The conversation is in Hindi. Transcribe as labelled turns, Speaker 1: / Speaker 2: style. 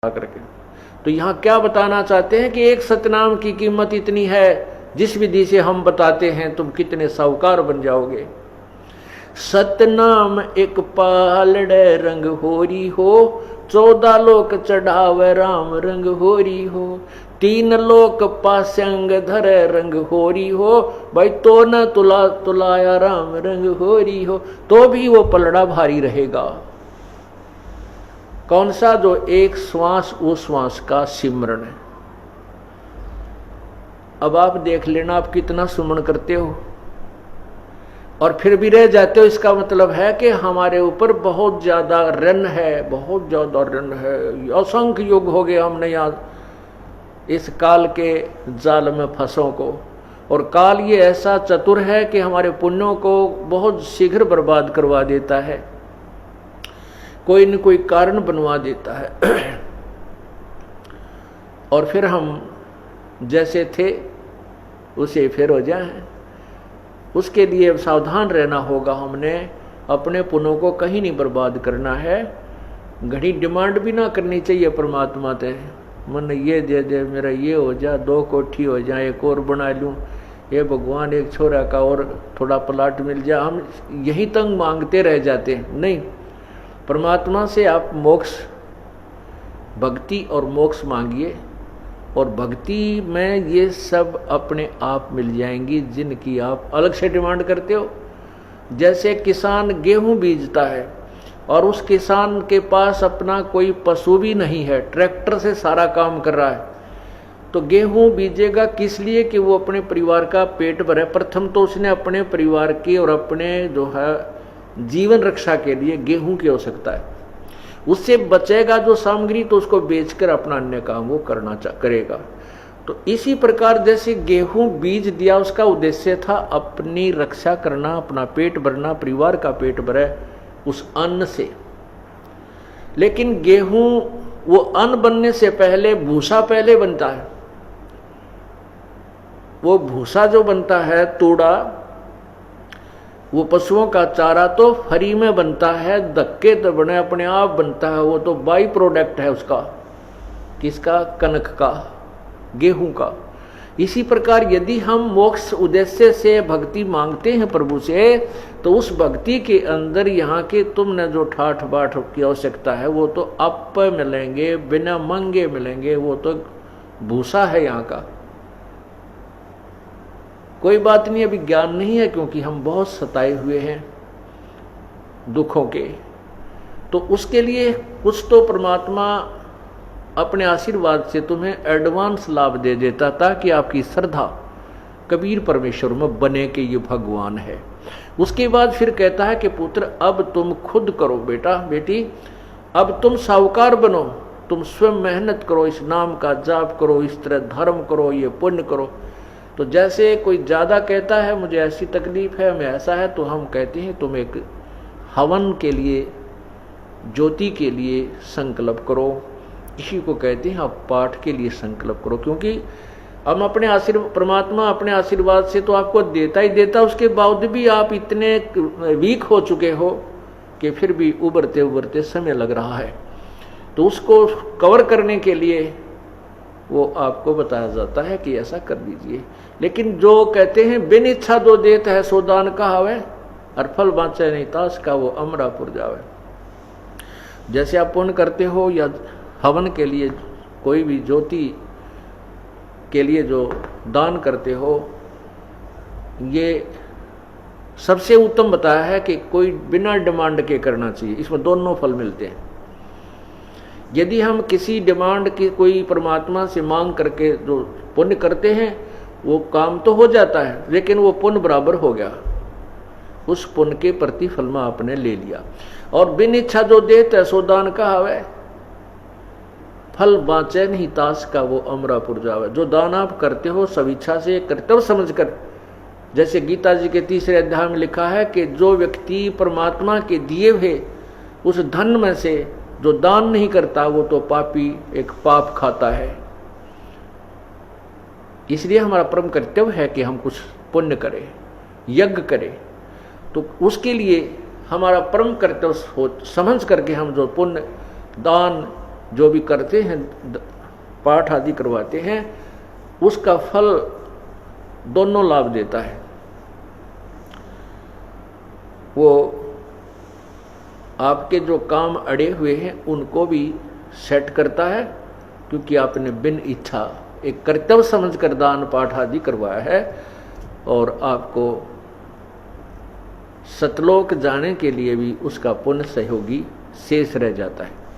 Speaker 1: करके। तो यहाँ क्या बताना चाहते हैं कि एक सतनाम की कीमत इतनी है, जिस विधि से हम बताते हैं तुम कितने साहूकार बन जाओगे। सतनाम एक पालड़े रंग होरी हो, 14 लोक चढ़ावे राम रंग होरी हो, 3 लोक पास्यंग धरे रंग होरी हो, भाई तो न तुला तुलाया राम रंग होरी हो। तो भी वो पलड़ा भारी रहेगा। कौन सा? जो एक श्वास उस श्वास का सिमरण है। अब आप देख लेना आप कितना सुमन करते हो और फिर भी रह जाते हो। इसका मतलब है कि हमारे ऊपर बहुत ज्यादा ऋण है, बहुत ज्यादा ऋण है। असंख्य युग हो गए हमने यहाँ इस काल के जाल में फंसों को, और काल ये ऐसा चतुर है कि हमारे पुण्यों को बहुत शीघ्र बर्बाद करवा देता है, कोई न कोई कारण बनवा देता है। और फिर हम जैसे थे उसे फिर हो जाए। उसके लिए सावधान रहना होगा। हमने अपने पुण्यों को कहीं नहीं बर्बाद करना है। घड़ी डिमांड भी ना करनी चाहिए परमात्मा से, मन ये दे दे, मेरा ये हो जा, 2 कोठी हो जाए, एक और बना लूँ, ये भगवान एक छोरा का और थोड़ा प्लाट मिल जाए। हम यही तंग मांगते रह जाते हैं। नहीं, परमात्मा से आप मोक्ष, भक्ति और मोक्ष मांगिए, और भक्ति में ये सब अपने आप मिल जाएंगी जिनकी आप अलग से डिमांड करते हो। जैसे किसान गेहूं बीजता है और उस किसान के पास अपना कोई पशु भी नहीं है, ट्रैक्टर से सारा काम कर रहा है, तो गेहूं बीजेगा किस लिए? कि वो अपने परिवार का पेट भरे। प्रथम तो उसने अपने परिवार की और अपने जो है जीवन रक्षा के लिए गेहूं की आवश्यकता है। उससे बचेगा जो सामग्री तो उसको बेचकर अपना अन्य काम वो करेगा। तो इसी प्रकार जैसे गेहूं बीज दिया, उसका उद्देश्य था अपनी रक्षा करना, अपना पेट भरना, परिवार का पेट भरे उस अन्न से। लेकिन गेहूं वो अन्न बनने से पहले भूसा पहले बनता है। वो भूसा जो बनता है, तूड़ा, वो पशुओं का चारा तो फ्री में बनता है, धक्के तो बने अपने आप बनता है। वो तो बाई प्रोडक्ट है उसका, किसका? कनक का, गेहूं का। इसी प्रकार यदि हम मोक्ष उद्देश्य से भक्ति मांगते हैं प्रभु से, तो उस भक्ति के अंदर यहाँ के तुमने जो ठाठ बाट की आवश्यकता है वो तो आप मिलेंगे, बिना मांगे मिलेंगे। वो तो भूसा है यहाँ का। कोई बात नहीं, अभी ज्ञान नहीं है क्योंकि हम बहुत सताए हुए हैं दुखों के। तो उसके लिए कुछ तो परमात्मा अपने आशीर्वाद से तुम्हें एडवांस लाभ दे देता ताकि आपकी श्रद्धा कबीर परमेश्वर में बने कि ये भगवान है। उसके बाद फिर कहता है कि पुत्र अब तुम खुद करो, बेटा बेटी अब तुम साहूकार बनो, तुम स्वयं मेहनत करो, इस नाम का जाप करो, इस तरह धर्म करो, ये पुण्य करो। तो जैसे कोई ज़्यादा कहता है मुझे ऐसी तकलीफ है, मैं ऐसा है, तो हम कहते हैं तुम एक हवन के लिए, ज्योति के लिए संकल्प करो। इसी को कहते हैं आप पाठ के लिए संकल्प करो। क्योंकि हम अपने आशीर्वाद, परमात्मा अपने आशीर्वाद से तो आपको देता ही देता, उसके बावजूद भी आप इतने वीक हो चुके हो कि फिर भी उभरते उभरते समय लग रहा है। तो उसको कवर करने के लिए वो आपको बताया जाता है कि ऐसा कर दीजिए। लेकिन जो कहते हैं बिन इच्छा दो देत है सो दान कहावे, और फल बाँचे नहीं तास का वो अमरापुर जावे। जैसे आप पुण्य करते हो या हवन के लिए, कोई भी ज्योति के लिए जो दान करते हो, ये सबसे उत्तम बताया है कि कोई बिना डिमांड के करना चाहिए। इसमें दोनों फल मिलते हैं। यदि हम किसी डिमांड की कोई परमात्मा से मांग करके जो पुण्य करते हैं, वो काम तो हो जाता है, लेकिन वो पुण्य बराबर हो गया, उस पुण्य के प्रतिफल में आपने ले लिया। और बिन इच्छा जो देते सो दान कहावे, फल बाँचे नहीं तास का वो अमरापुर जावे। जो दान आप करते हो सब इच्छा से, कर्तव्य समझकर, जैसे गीता जी के 3रे अध्याय में लिखा है कि जो व्यक्ति परमात्मा के दिए हुए उस धन में से जो दान नहीं करता वो तो पापी, एक पाप खाता है। इसलिए हमारा परम कर्तव्य है कि हम कुछ पुण्य करें, यज्ञ करें। तो उसके लिए हमारा परम कर्तव्य समझ करके हम जो पुण्य, दान, जो भी करते हैं, पाठ आदि करवाते हैं, उसका फल दोनों लाभ देता है। वो आपके जो काम अड़े हुए हैं उनको भी सेट करता है, क्योंकि आपने बिन इच्छा एक कर्तव्य समझकर दान पाठ आदि करवाया है, और आपको सतलोक जाने के लिए भी उसका पुण्य सहयोगी शेष रह जाता है।